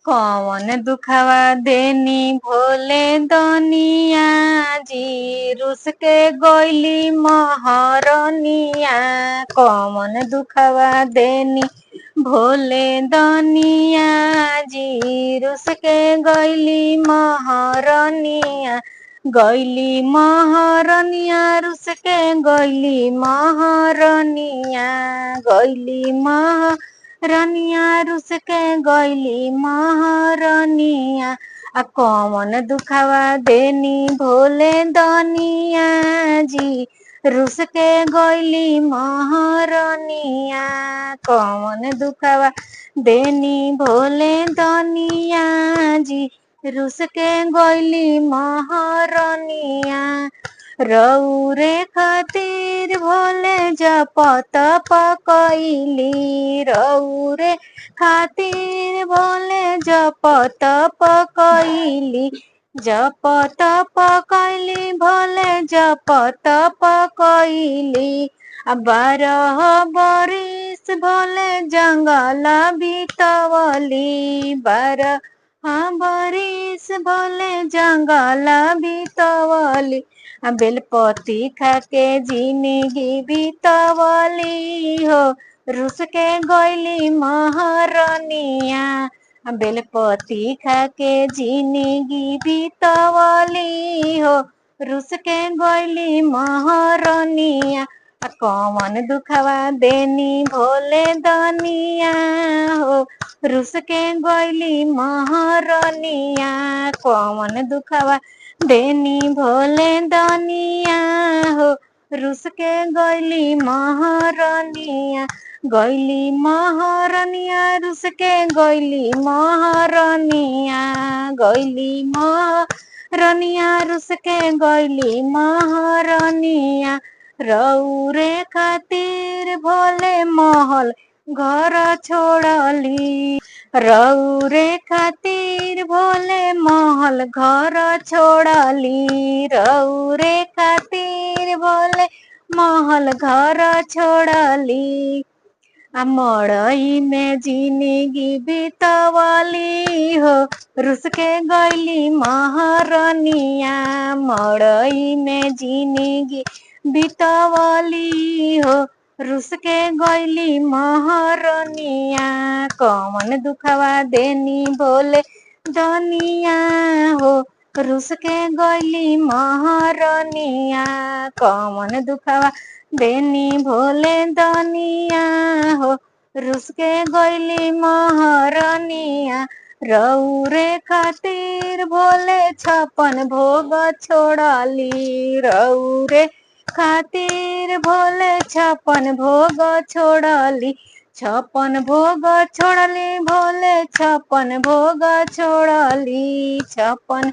कौन दुखवा देनी भोले दनिया जी रुस के गोइली महरनिया। कौन दुखवा देनी भोले दनिया जी रुस के गोइली महरनिया। गैली महरनिया रुस के गैली महरनिया। गैली रनिया रुस के गैली महरनिया। आ कौन दुखवा देनी भोले दनिया जी रुस के गैली महरनिया। कौन दुखवा देनी भोले दनिया जी रुस के गैली महरनिया। रौरे खातिर भोले जप तप कइली। रौरे खातिर भोले जप तप कइली। जप तप कइली भोले जप तप कइली। 12 बरिस भोले जंगल बितवली। 12 बरिस भोले जंगल बितवली। बेलपति खाके जिंदगी बितवली हो रुस के गैली महरनिया। बेलपति खाके जिंदगी बितवली हो रुस के गैली महरनिया। कौन दुखवा देनी भोले दनिया हो रुस के गैली महरनिया। कौन दुखवा देनी भोले दनिया हो रुस के गैली महरनिया। गैली महरनिया रुस के गैली महरनिया। गैली महरनिया रुस के गैली महरनिया। रौरे खातिर भोले महल घर छोड़ली। रौरे खातिर भोले महल घर छोड़ली। रौरे खातिर भोले महल घर छोड़ली। मड़ई में जिंदगी बितवली हो रुस के गैली महरनिया। मड़ई में जिंदगी बितवली हो रुस के गैली महरनिया। कौन दुखवा देनी भोले दनिया हो रुस के गैली महरनिया। कौन दुखवा देनी भोले दनिया हो रुस के गैली महरनिया। रौरे खातिर भोले 56 भोग छोड़ली। रौरे खातिर भोले 56 भोग छोड़ली। 56 भोग छोड़ली भोले 56 भोग छोड़ली। 56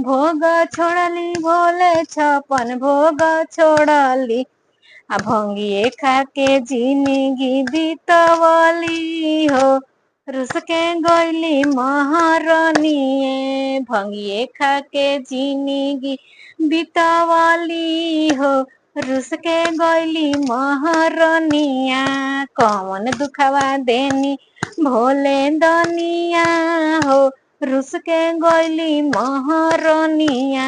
भोग छोड़ली भोले 56 भोग छोड़ली। भंगिए खाके जिंदगी बितवली हो रुस के गैली महरनिए। भंगिए खाके जिंदगी बितवली हो रुस के गैली महरनिया। कौन दुखवा देनी भोले दनिया हो रुस के गैली महरनिया।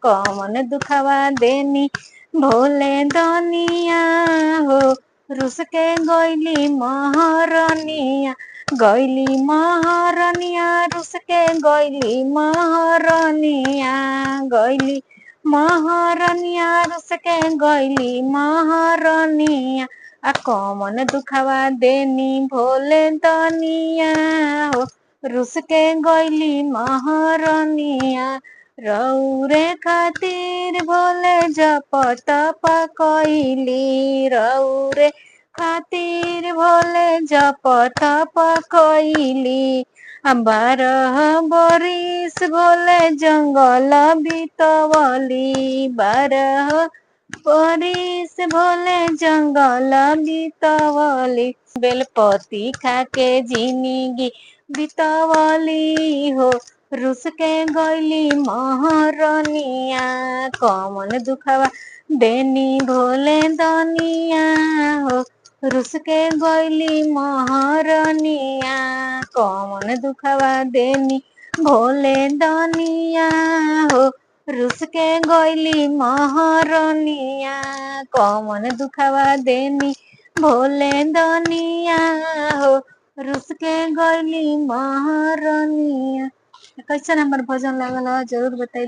कौन दुखवा देनी भोले दनिया हो रुस के गैली महरनिया। गैली महरनिया रुस के गैली महरनिया। गैली महरनिया रुस के गैली महरनिया। कौन दुखवा देनी भोले दनिया हो रुस के गैली महरनिया। रौरे खातिर भोले जप तप कइली। रौरे खातिर भोले जप तप कइली। 12 बरिस भोले जंगल बितवली। 12 बरिस भोले जंगल बितवली। बेलपति खाके जिंदगी बितवली हो रुस के गैली महरनिया। कौन दुखवा देनी भोले दनिया हो रुस के गइली महारनिया कौन दुखवा देनी भोले दनिया हो। रुस के गइली महारनिया कौन दुखवा देनी भोले दनिया हो। रुस के गइली महारनिया। कैसन हमर भजन लागल ह जरूर बताई।